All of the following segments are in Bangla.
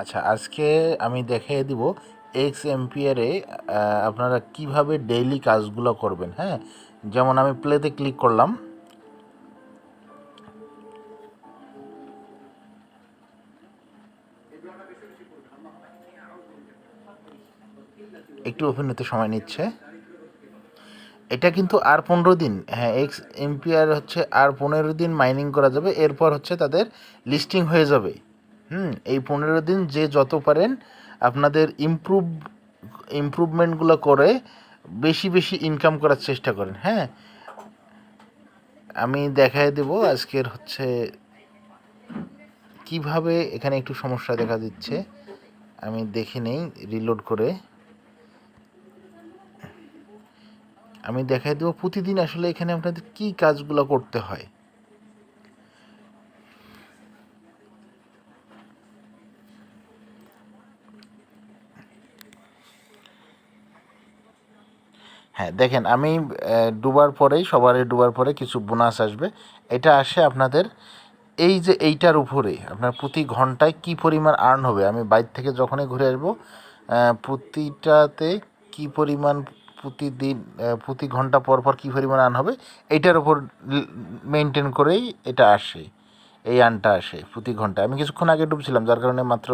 আচ্ছা, আজকে আমি দেখিয়ে দিব এক্স এম্পিয়ারে আপনারা কিভাবে ডেইলি কাজগুলো করবেন। হ্যাঁ, যেমন আমি প্লেতে ক্লিক করলাম, একটু ওপেন হতে সময় নিচ্ছে। এটা কিন্তু আর 15 দিন, হ্যাঁ, এক্স এম্পিয়ার হচ্ছে আর 15 দিন মাইনিং করা যাবে, এরপর হচ্ছে তাদের লিস্টিং হয়ে যাবে। এই 15 দিন যে যত পারেন আপনাদের ইমপ্রুভমেন্টগুলো করে বেশি বেশি ইনকাম করার চেষ্টা করেন। হ্যাঁ, আমি দেখায় দেব আজকের হচ্ছে কিভাবে। এখানে একটু সমস্যা দেখা দিচ্ছে, আমি দেখে নেই রিলোড করে। আমি দেখাই দেবো প্রতিদিন আসলে এখানে আপনাদের কি কাজগুলো করতে হয়। হ্যাঁ, দেখেন, আমি ডুবার পরেই সবারই ডুবার পরে কিছু বোনাস আসবে। এটা আসে আপনাদের এই যে এইটার উপরে আপনার প্রতি ঘন্টায় কি পরিমাণ আর্ন হবে। আমি বাইরে থেকে যখনই ঘুরে আসবো প্রতিটাতে কি পরিমাণ প্রতিদিন প্রতি ঘন্টা পর পর কী পরিমাণ আর্ন হবে এইটার উপর মেনটেন করেই এটা আসে, এই আর্নটা আসে প্রতি ঘন্টায়। আমি কিছুক্ষণ আগে ডুবছিলাম, যার কারণে মাত্র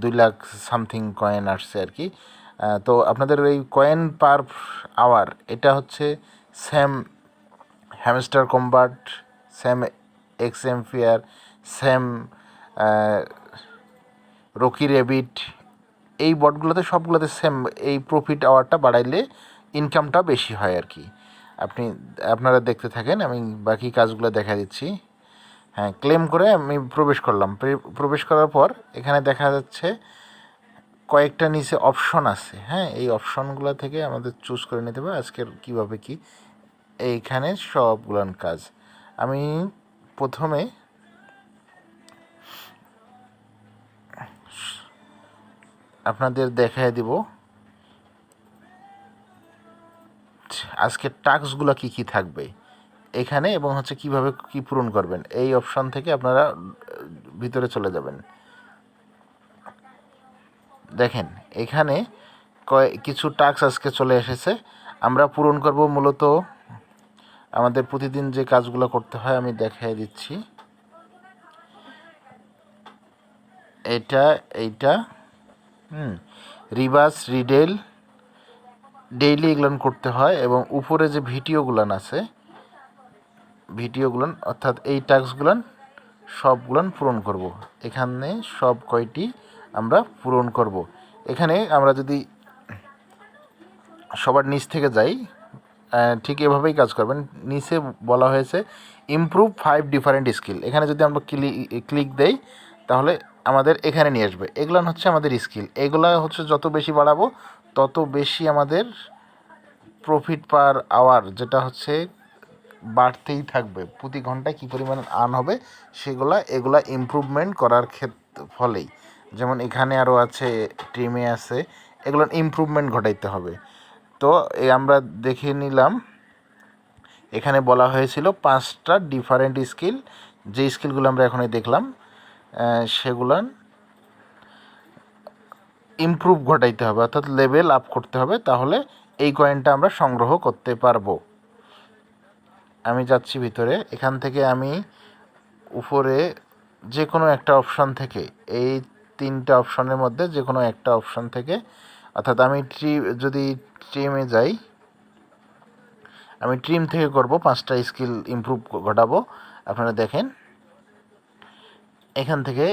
2 লাখ সামথিং কয়েন আসছে আর কি। তো আপনাদের এই কয়েন পার আওয়ার এটা হচ্ছে same hamster combat, same x ampere, same Rocky rabbit, এই বটগুলোতে সবগুলোতে সেম এই প্রফিট আওয়ারটা বাড়াইলে ইনকামটা বেশি হয় আর কি। আপনারা দেখতে থাকেন, আমি বাকি কাজগুলো দেখা দিচ্ছি। হ্যাঁ, ক্লেম করে আমি প্রবেশ করলাম। প্রবেশ করার পর এখানে দেখা যাচ্ছে কয়েকটা নিচে অপশন আছে। হ্যাঁ, এই অপশনগুলো থেকে আমাদের চুজ করে নিতে হবে আজকের কীভাবে কি এইখানে সবগুলান কাজ। আমি প্রথমে আপনাদের দেখায় দিব আজকের টাস্কগুলো কি কি থাকবে এখানে, এবং হচ্ছে কিভাবে কি পূরণ করবেন। এই অপশন থেকে আপনারা ভিতরে চলে যাবেন। দেখেন, এখানে কিছু টাস্ক আজকে চলে এসেছে, আমরা পূরণ করব। মূলত আমাদের প্রতিদিন যে কাজগুলো করতে হয় আমি দেখাই দিচ্ছি। এইটা রিভার্স রিডেল ডেইলি এগুলান করতে হয়, এবং উপরে যে ভিডিওগুলান আছে ভিডিওগুলান অর্থাৎ এই টাস্কগুলান সবগুলান পূরণ করব। এখানে সব কয়টি আমরা পূরণ করব। এখানে আমরা যদি সবার নিচ থেকে যাই, ঠিক এভাবেই কাজ করবেন। নিচে বলা হয়েছে ইমপ্রুভ 5 ডিফারেন্ট স্কিল। এখানে যদি আমরা ক্লিক দেই তাহলে আমাদের এখানে নিয়ে আসবে। এগুলান হচ্ছে আমাদের স্কিল। এগুলা হচ্ছে যত বেশি বাড়াবো তত বেশি আমাদের প্রফিট পার আওয়ার, যেটা হচ্ছে বাড়তেই থাকবে। প্রতি ঘন্টায় কী পরিমাণ আর্ন হবে এগুলা ইমপ্রুভমেন্ট করার ফলেই। যেমন এখানে আরও আছে, টিমে আছে, এগুলোর ইমপ্রুভমেন্ট ঘটাইতে হবে। তো আমরা দেখে নিলাম, এখানে বলা হয়েছিল 5টা ডিফারেন্ট স্কিল। যে স্কিলগুলো আমরা এখনই দেখলাম সেগুলান ইমপ্রুভ ঘটাইতে হবে, অর্থাৎ লেভেল আপ করতে হবে, তাহলে এই কয়েনটা আমরা সংগ্রহ করতে পারবো। আমি যাচ্ছি ভিতরে। এখান থেকে আমি উপরে যে কোনো একটা অপশন থেকে, এই 3টা অপশনের মধ্যে যে কোনো একটা অপশন থেকে, অর্থাৎ আমি যদি ট্রিমে যাই, আমি ট্রিম থেকে করব, 5টা স্কিল ইমপ্রুভ ঘটাবো। আপনারা দেখেন, এখান থেকে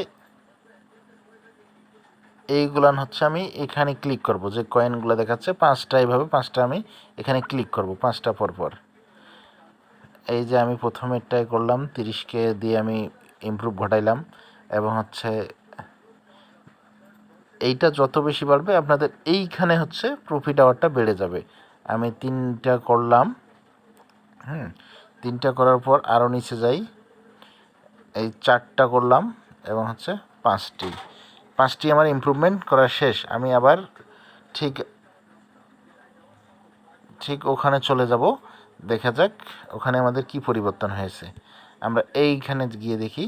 এইগুলান হচ্ছে আমি এখানে ক্লিক করব। যে কয়েনগুলো দেখাচ্ছে 5টা, এইভাবে 5টা আমি এখানে ক্লিক করব 5টা পরপর। এই যে আমি প্রথমেরটাই করলাম, 30K দিয়ে আমি ইমপ্রুভ ঘটাইলাম, এবং হচ্ছে এইটা যত বেশি বাড়বে আপনাদের এইখানে হচ্ছে প্রফিট আওয়ারটা বেড়ে যাবে। আমি 3টা করলাম। 3টা করার পর আরও নিচে যাই, এই 4টা করলাম, এবং হচ্ছে 5টি আমার ইমপ্রুভমেন্ট করা শেষ। আমি আবার ঠিক ওখানে চলে যাব, দেখা যাক ওখানে আমাদের কি পরিবর্তন হয়েছে। আমরা এইখানে গিয়ে দেখি,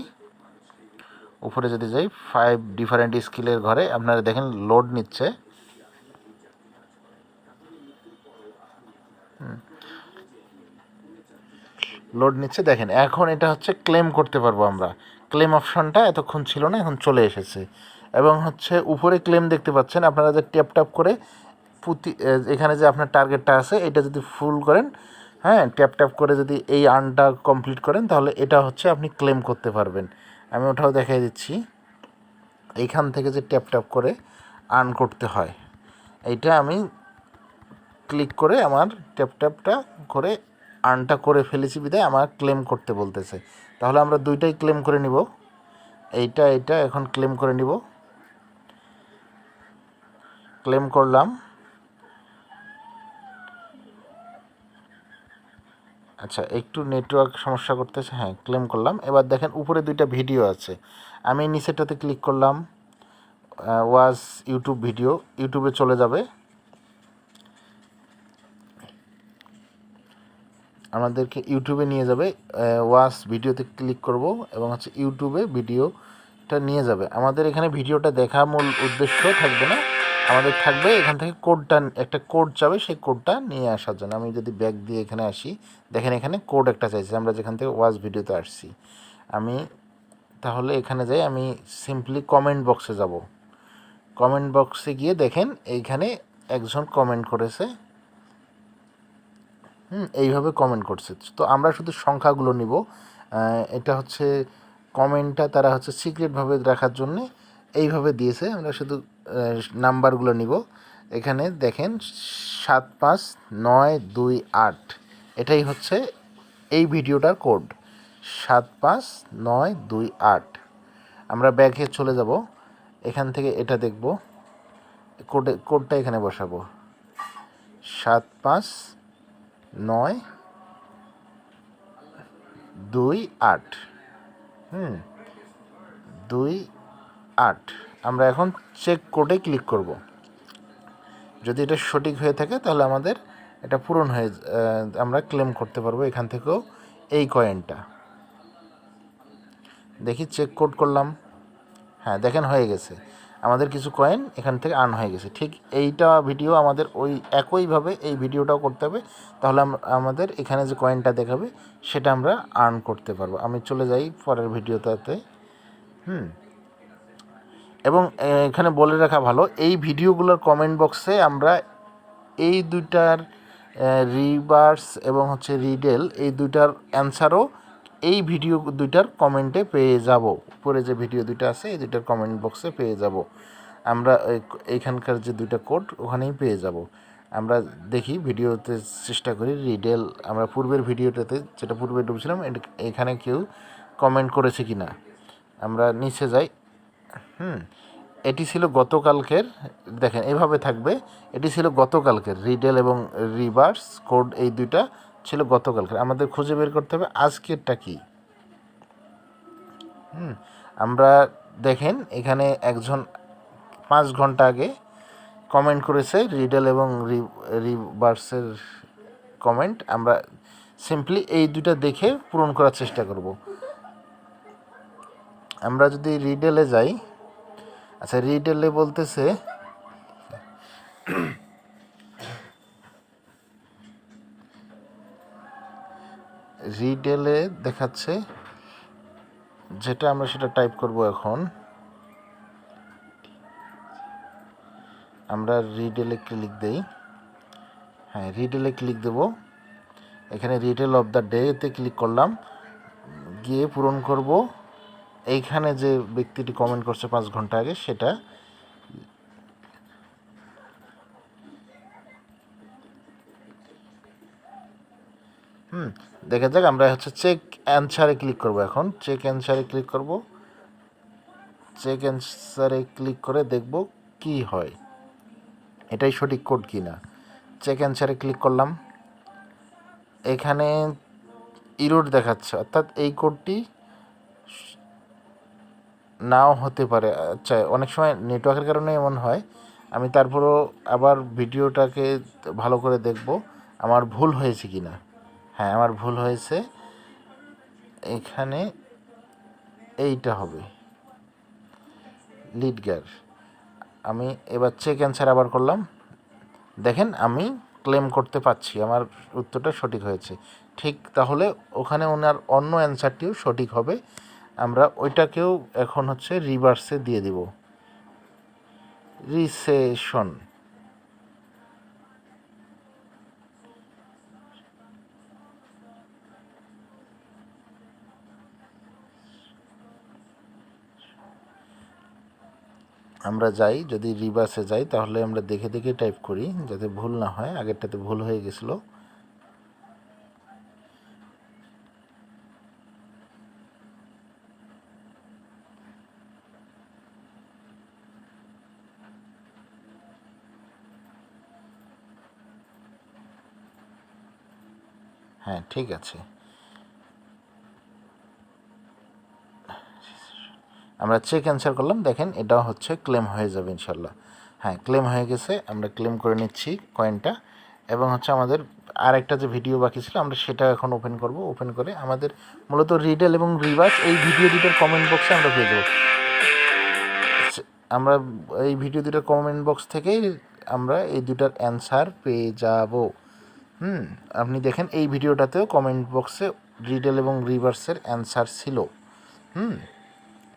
উপরে যদি যাই 5 ডিফারেন্ট স্কিলের ঘরে আপনারা দেখেন লোড নিচ্ছে। লোড নিচ্ছে দেখেন, এখন এটা হচ্ছে ক্লেম করতে পারবো আমরা। ক্লেম অপশনটা এতক্ষণ ছিল না, এখন চলে এসেছে। এবং হচ্ছে উপরে ক্লেম দেখতে পাচ্ছেন, আপনারা যে ট্যাপ ট্যাপ করে এখানে যে আপনার টার্গেটটা আছে এটা যদি ফুল করেন, হ্যাঁ, ট্যাপ ট্যাপ করে যদি এই আর্নটা কমপ্লিট করেন তাহলে এটা হচ্ছে আপনি ক্লেম করতে পারবেন। আমি ওটাও দেখাই দিচ্ছি। এইখান থেকে যে ট্যাপ ট্যাপ করে আর্ন করতে হয়, এইটা আমি ক্লিক করে আমার ট্যাপ ট্যাপটা করে আর্নটা করে ফেলেছি বিদায় আমার ক্লেম করতে বলতেছে। তাহলে আমরা দুইটাই ক্লেম করে নিব, এইটা এখন ক্লেম করে নিব। ক্লেম করলাম। আচ্ছা, একটু নেটওয়ার্ক সমস্যা করতেছে। হ্যাঁ, ক্লেম করলাম। এবার দেখেন উপরে দুইটা ভিডিও আছে, আমি নিচেরটাতে ক্লিক করলাম, ওয়াচ ইউটিউব ভিডিও, ইউটিউবে চলে যাবে। আমাদেরকে ইউটিউবে নিয়ে যাবে। ওয়াচ ভিডিওতে ক্লিক করব এবং হচ্ছে ইউটিউবে ভিডিওটা নিয়ে যাবে। আমাদের এখানে ভিডিওটা দেখা মূল উদ্দেশ্য থাকবে না, আমাদের থাকবে এখান থেকে কোডটা, একটা কোড চাবে, সেই কোডটা নিয়ে আসার জন্য। আমি যদি ব্যাক দিয়ে এখানে আসি, দেখেন এখানে কোড একটা চাইছে, আমরা যেখান থেকে ওয়াচ ভিডিওতে আসছি। আমি তাহলে এখানে যাই, আমি সিম্পলি কমেন্ট বক্সে যাব। কমেন্ট বক্সে গিয়ে দেখেন এইখানে একজন কমেন্ট করেছে, এইভাবে কমেন্ট করছে। তো আমরা শুধু সংখ্যাগুলো নিব। এটা হচ্ছে কমেন্টটা তারা হচ্ছে সিক্রেটভাবে রাখার জন্যে এইভাবে দিয়েছে, আমরা শুধু নাম্বারগুলো নিব। এখানে দেখেন 75928, এটাই হচ্ছে এই ভিডিওটার কোড 75928। আমরা ব্যাকে চলে যাব, এখান থেকে এটা দেখব, কোডটা এখানে বসাবো 75928। 28। আমরা এখন চেক কোডে ক্লিক করব। যদি এটা সঠিক হয়ে থাকে তাহলে আমাদের এটা পূরণ হয়ে আমরা ক্লেম করতে পারবো এখান থেকেও এই কয়েনটা। দেখি চেক কোড করলাম, হ্যাঁ দেখেন হয়ে গেছে, আমাদের কিছু কয়েন এখান থেকে আর্ন হয়ে গেছে। ঠিক এইটা ভিডিও আমাদের ওই একইভাবে এই ভিডিওটাও করতে হবে, তাহলে আমাদের এখানে যে কয়েনটা দেখাবে সেটা আমরা আর্ন করতে পারবো। আমি চলে যাই পরের ভিডিওটাতে। এবং এখানে বলে রাখা ভালো, এই ভিডিওগুলোর কমেন্ট বক্সে আমরা এই দুইটার রিভার্স এবং হচ্ছে রিডেল, এই দুইটার অ্যান্সারও এই ভিডিও দুইটার কমেন্টে পেয়ে যাব। উপরে যে ভিডিও দুইটা আছে এই দুইটার কমেন্ট বক্সে পেয়ে যাব। আমরা এইখানকার যে দুইটা কোড ওখানেই পেয়ে যাব। আমরা দেখি ভিডিওতে চেষ্টা করি রিডেল, আমরা পূর্বের ভিডিওটাতে যেটা পূর্বে ডুবছিলাম এখানে কেউ কমেন্ট করেছে কি না। আমরা নিচে যাই। এটি ছিল গতকালকের, দেখেন এভাবে থাকবে, এটি ছিল গতকালকের রিডেল এবং রিভার্স কোড, এই দুইটা ছিল গতকালকের। আমাদের খুঁজে বের করতে হবে আজকেরটা কি। আমরা দেখেন এখানে একজন 5 ঘন্টা আগে কমেন্ট করেছে রিডেল এবং রিভার্সের কমেন্ট। আমরা সিম্পলি এই দুইটা দেখে পূরণ করার চেষ্টা করব। আমরা যদি রিডেলে যাই, আচ্ছা রিডেলে বলতেছে রিডেলে দেখাচ্ছে যেটা, আমরা সেটা টাইপ করব। এখন আমরা রিডেলে ক্লিক দেই, হ্যাঁ রিডেলে ক্লিক দেব। এখানে রিডেল অফ দ্য ডেতে ক্লিক করলাম, গিয়ে পূরণ করব এইখানে যে ব্যক্তিটি কমেন্ট করছে 5 ঘন্টা আগে সেটা। দেখা যাক, আমরা হচ্ছে চেক অ্যান্সারে ক্লিক করব। এখন চেক অ্যান্সারে ক্লিক করব, চেক অ্যান্সারে ক্লিক করে দেখব কি হয়, এটাই সঠিক কোড কি না। চেক অ্যান্সারে ক্লিক করলাম, এখানে ইরোড দেখাচ্ছে, অর্থাৎ এই কোডটি নাও হতে পারে। আচ্ছা, অনেক সময় নেটওয়ার্কের কারণে এমন হয়। আমি তারপরও আবার ভিডিওটাকে ভালো করে দেখব আমার ভুল হয়েছে কি না। হ্যাঁ আমার ভুল হয়েছে, এখানে এইটা হবে। Lead gear. আমি এবার চেক অ্যান্সার আবার করলাম, দেখেন আমি ক্লেম করতে পারছি আমার উত্তরটা সঠিক হয়েছে। ঠিক তাহলে ওখানে ওনার অন্য অ্যান্সারটিও সঠিক হবে, আমরা ওইটাকেও এখন হচ্ছে রিভার্সে দিয়ে দিব, রিসেশন। আমরা যাই, যদি রিভার্সে যাই তাহলে আমরা দেখে দেখে টাইপ করি যাতে ভুল না হয়, আগেরটাতে ভুল হয়ে গেছিলো। হ্যাঁ ঠিক আছে, আমরা চেক অ্যান্সার করলাম, দেখেন এটাও হচ্ছে ক্লেম হয়ে যাবে ইনশাল্লাহ। হ্যাঁ ক্লেম হয়ে গেছে, আমরা ক্লেম করে নিচ্ছি কয়েনটা। এবং হচ্ছে আমাদের আরেকটা যে ভিডিও বাকি ছিল আমরা সেটা এখন ওপেন করব, ওপেন করে আমাদের মূলত রিডেল এবং রিভার্স এই ভিডিও দুটোর কমেন্ট বক্সে আমরা পেয়ে দেবো। আমরা এই ভিডিও দুটোর কমেন্ট বক্স থেকেই আমরা এই দুটার অ্যান্সার পেয়ে যাব। আপনি দেখেন এই ভিডিওটাতেও কমেন্ট বক্সে রিডেল এবং রিভার্সের অ্যান্সার ছিল।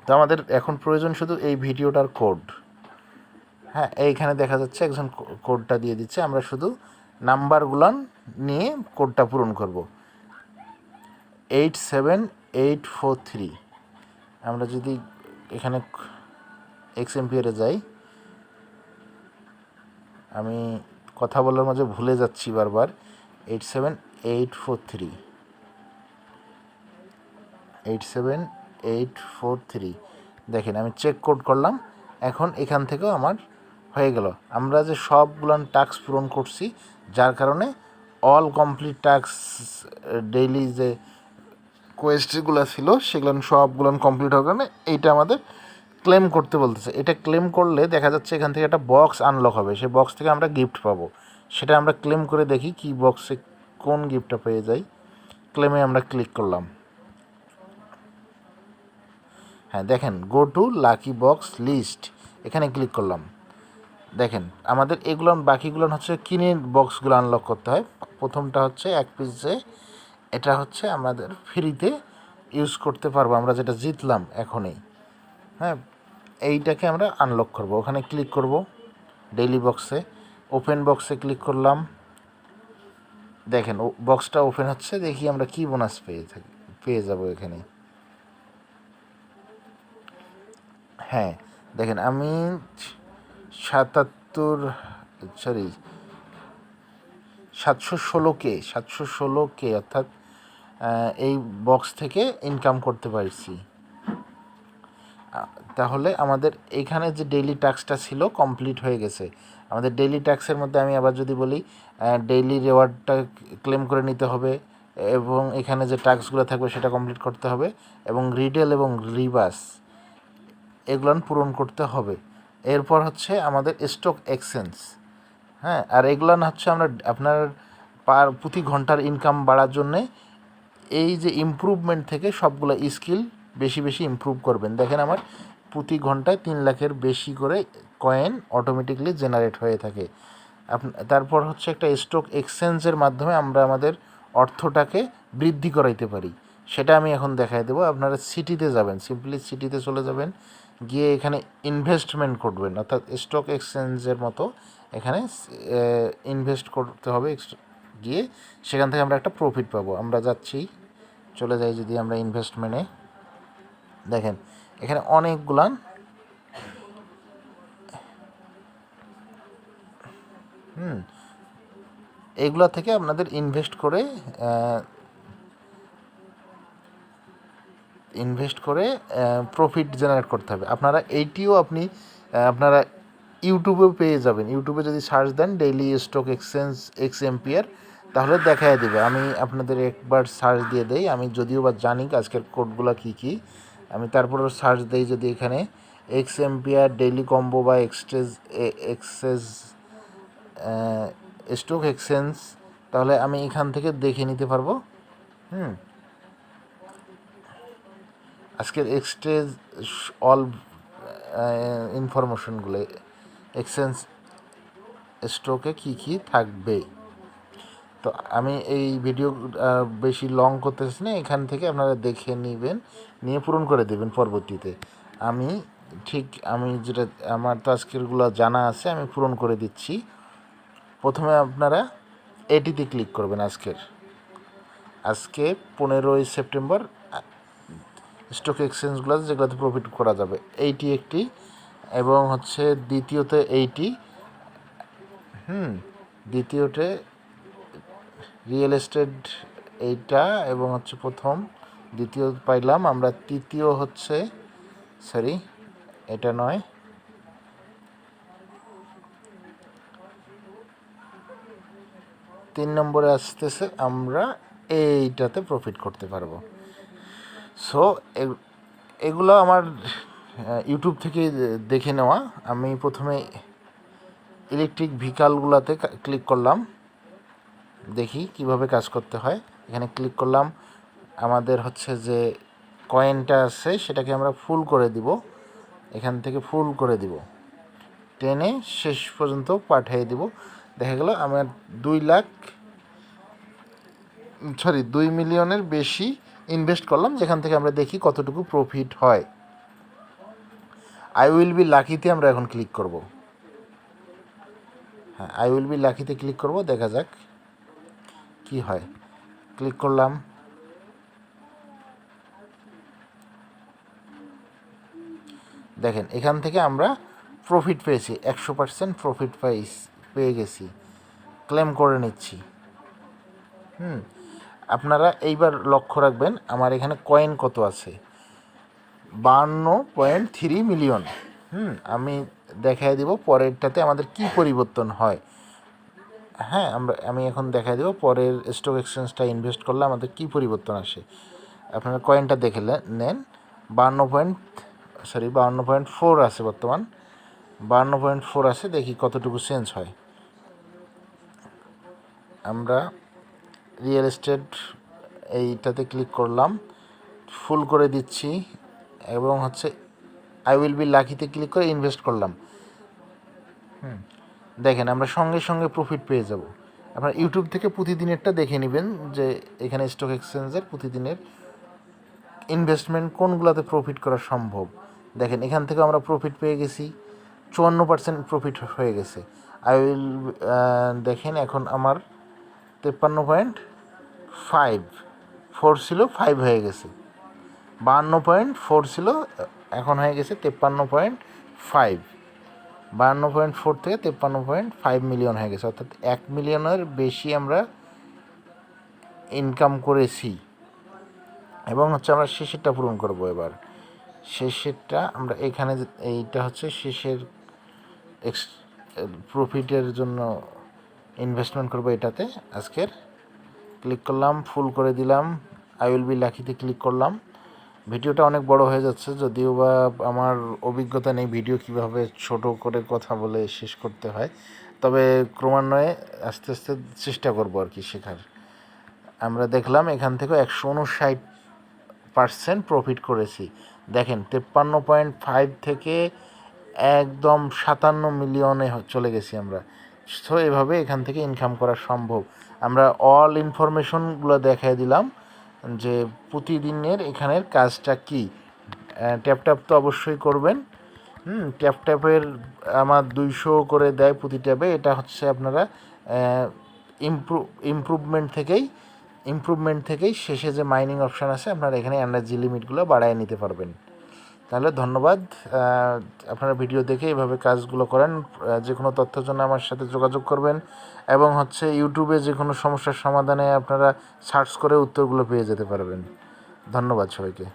তো আমাদের এখন প্রয়োজন শুধু এই ভিডিওটার কোড। হ্যাঁ এইখানে দেখা যাচ্ছে একজন কোডটা দিয়ে দিচ্ছে, আমরা শুধু নাম্বারগুলান নিয়ে কোডটা পূরণ করব। 87843। আমরা যদি এখানে এক্সএমপিয়ারে যাই, আমি কথা বলার মাঝে ভুলে যাচ্ছি বারবার। 87843, 87843। দেখেন আমি চেক কোড করলাম, এখন এখান থেকেও আমার হয়ে গেল। আমরা যে সবগুলান টাস্ক পূরণ করছি, যার কারণে অল কমপ্লিট টাস্ক ডেইলি যে কোয়েস্টগুলো ছিল সেগুলো সবগুলান কমপ্লিট হওয়ার কারণে এইটা আমাদের ক্লেম করতে বলতেছে। এটা ক্লেম করলে দেখা যাচ্ছে এখান থেকে একটা বক্স আনলক হবে, সেই বক্স থেকে আমরা গিফট পাবো। সেটা আমরা ক্লেম করে দেখি কি বক্সে কোন গিফটটা পেয়ে যাই। ক্লেমে আমরা ক্লিক করলাম। হ্যাঁ দেখেন go to lucky box list, এখানে ক্লিক করলাম। দেখেন আমাদের এগুলো বাকিগুলো হচ্ছে কিনে বক্সগুলো আনলক করতে হয়। প্রথমটা হচ্ছে এক পিস, যে এটা হচ্ছে আমাদের ফ্রিতে ইউজ করতে পারবো, আমরা যেটা জিতলাম এখনই। হ্যাঁ এইটাকে আমরা আনলক করব, ওখানে ক্লিক করব ডেইলি বক্সে, ওপেন বক্সে ক্লিক করলাম। দেখেন বক্সটা ওপেন হচ্ছে, দেখি আমরা কি বোনাস পেয়ে যাব এখানে। হ্যাঁ দেখেন আমি 716K অর্থাৎ এই বক্স থেকে ইনকাম করতে পারছি। তাহলে আমাদের এইখানে যে ডেইলি টাস্কটা ছিল কমপ্লিট হয়ে গেছে। আমাদের ডেইলি টাস্কের মধ্যে আমি আবার যদি বলি, ডেইলি রিওয়ার্ডটা ক্লেম করে নিতে হবে এবং এখানে যে টাস্কগুলো থাকবে সেটা কমপ্লিট করতে হবে এবং রিডেল এবং রিভার্স এগুলো পূরণ করতে হবে। এরপর হচ্ছে আমাদের স্টক এক্সচেঞ্জ। হ্যাঁ আর এগুলো হচ্ছে আমরা আপনার প্রতি ঘন্টার ইনকাম বাড়ার জন্যে এই যে ইমপ্রুভমেন্ট থেকে সবগুলো স্কিল বেশি বেশি ইমপ্রুভ করবেন। দেখেন আমার প্রতি ঘন্টায় 3 লাখের বেশি করে কয়েন অটোমেটিকলি জেনারেট হয়ে থাকে। তারপর হচ্ছে একটা স্টক এক্সচেঞ্জের মাধ্যমে আমরা আমাদের অর্থটাকে বৃদ্ধি করাইতে পারি, সেটা আমি এখন দেখাই দেবো। আপনারা সিটিতে যাবেন, সিম্পলি সিটিতে চলে যাবেন, গিয়ে এখানে ইনভেস্টমেন্ট করবেন, অর্থাৎ স্টক এক্সচেঞ্জের মতো এখানে ইনভেস্ট করতে হবে। গিয়ে সেখান থেকে আমরা একটা প্রফিট পাবো। আমরা যাচ্ছি, চলে যাই যদি আমরা ইনভেস্টমেন্টে, দেখেন এখানে অনেকগুলান এইগুলা থেকে আপনাদের ইনভেস্ট করে প্রফিট জেনারেট করতে হবে। আপনারা এইটিও আপনারা ইউটিউবেও পেয়ে যাবেন। ইউটিউবে যদি সার্চ দেন ডেইলি স্টক এক্সচেঞ্জ এক্সএমপিয়ার, তাহলে দেখাই দেবে। আমি আপনাদের একবার সার্চ দিয়ে দেই, আমি যদিও বা জানি আজকের কোডগুলো কী কী, আমি তারপরেও সার্চ দেই যদি এখানে এক্সএমপিয়ার ডেইলি কম্বো বা এক্সেস স্টক এক্সচেঞ্জ, তাহলে আমি এখান থেকে দেখে নিতে পারবো। আজকের এক্সচেঞ্জ অল ইনফরমেশনগুলো এক্সচেঞ্জ স্টকে কী থাকবে। তো আমি এই ভিডিও বেশি লং করতেছি না, এখান থেকে আপনারা দেখে নেবেন, নিয়ে পূরণ করে দেবেন পরবর্তীতে। আমি যেটা আমার তো আজকেরগুলো জানা আছে, আমি পূরণ করে দিচ্ছি। প্রথমে আপনারা এটিতে ক্লিক করবেন। আজকে 15ই সেপ্টেম্বর স্টক এক্সচেঞ্জগুলো যেগুলোতে প্রফিট করা যাবে এইটি একটি, এবং হচ্ছে দ্বিতীয়তে এইটি, দ্বিতীয়তে রিয়েল এস্টেট এইটা, এবং হচ্ছে দ্বিতীয় পাইলাম আমরা। তৃতীয় হচ্ছে এটা নয়, 3 নম্বরে আসতেছে আমরা এইটাতে প্রফিট করতে পারবো। সো এগুলো আমার ইউটিউব থেকে দেখে নেওয়া। আমি প্রথমে ইলেকট্রিক ভেহিকলগুলোতে ক্লিক করলাম, দেখি কিভাবে কাজ করতে হয়। এখানে ক্লিক করলাম, আমাদের হচ্ছে যে কয়েনটা আছে সেটাকে আমরা ফুল করে দিব, এখান থেকে ফুল করে দিব, টেনে শেষ পর্যন্ত পাঠিয়ে দিব। দেখা গেল আমার 2 মিলিয়নের বেশি ইনভেস্ট করলাম, যেখান থেকে আমরা দেখি কতটুকু প্রফিট হয়। আই উইল বি লাকিতে আমরা এখন ক্লিক করব। হ্যাঁ, আই উইল বি লাকিতে ক্লিক করব, দেখা যাক কি হয়। ক্লিক করলাম, দেখেন এখান থেকে আমরা প্রফিট পেয়েছি, 100% প্রফিট পেয়ে গেছি, ক্লেম করে নিচ্ছি। আপনারা এইবার লক্ষ্য রাখবেন আমার এখানে কয়েন কত আছে, 52.3 মিলিয়ন। আমি দেখাই দিব পরেরটাতে আমাদের কি পরিবর্তন হয়। হ্যাঁ, আমি এখন দেখাই দেবো পরের স্টক এক্সচেঞ্জটা ইনভেস্ট করলে আমাদের কি পরিবর্তন আসে। আপনারা কয়েনটা দেখে নেন, 52.4 আছে বর্তমান, 52.4 আছে, দেখি কতটুকু চেঞ্জ হয়। আমরা রিয়েল এস্টেট এইটাতে ক্লিক করলাম, ফুল করে দিচ্ছি, এবং হচ্ছে আই উইল বি লাকিতে ক্লিক করে ইনভেস্ট করলাম। দেখেন আমরা সঙ্গে সঙ্গে প্রফিট পেয়ে যাব। আপনার ইউটিউব থেকে প্রতিদিনেরটা দেখে নেবেন যে এখানে স্টক এক্সচেঞ্জের প্রতিদিনের ইনভেস্টমেন্ট কোনগুলোতে প্রফিট করা সম্ভব। দেখেন এখান থেকে আমরা প্রফিট পেয়ে গেছি, 54% প্রফিট হয়ে গেছে। আই উইল দেখেন এখন আমার 53.4 ছিল, 5 হয়ে গেছে। 52.4 ছিল, এখন হয়ে গেছে 53.5। 52.4 থেকে 53.5 মিলিয়ন হয়ে গেছে, অর্থাৎ 1 মিলিয়নের বেশি আমরা ইনকাম করেছি। এবং হচ্ছে আমরা শেষেরটা পূরণ করব। এবার শেষেরটা আমরা এখানে, এইটা হচ্ছে শেষের প্রফিটের জন্য ইনভেস্টমেন্ট করব এটাতে। আজকের ক্লিক করলাম, ফুল করে দিলাম, আই উইল বি লাকিতে ক্লিক করলাম। ভিডিওটা অনেক বড় হয়ে যাচ্ছে, যদিও বা আমার অভিজ্ঞতা নেই ভিডিও কিভাবে ছোট করে কথা বলে শেষ করতে হয়, তবে ক্রমান্বয়ে আস্তে আস্তে চেষ্টা করব আর কি শেখার। আমরা দেখলাম এখান থেকে 159% প্রফিট করেছি। দেখেন 53.5 থেকে একদম 57 মিলিয়নে চলে গেছি আমরা। সো এভাবে এখান থেকে ইনকাম করা সম্ভব। আমরা অল ইনফরমেশনগুলো দেখাই দিলাম যে প্রতিদিনের এখানের কাজটা কি। ট্যাপ তো অবশ্যই করবেন। ট্যাপের আমার 200 করে দেয় প্রতি ট্যাপে। এটা হচ্ছে আপনারা ইমপ্রুভমেন্ট থেকেই শেষে যে মাইনিং অপশান আছে আপনারা এখানে এনার্জি লিমিটগুলো বাড়ায় নিতে পারবেন। তাহলে ধন্যবাদ। আপনারা ভিডিও দেখে এইভাবে কাজগুলো করেন। যে কোনো তথ্যের জন্য আমার সাথে যোগাযোগ করবেন, এবং হচ্ছে ইউটিউবে যে কোনো সমস্যার সমাধানে আপনারা সার্চ করে উত্তরগুলো পেয়ে যেতে পারবেন। ধন্যবাদ সবাইকে।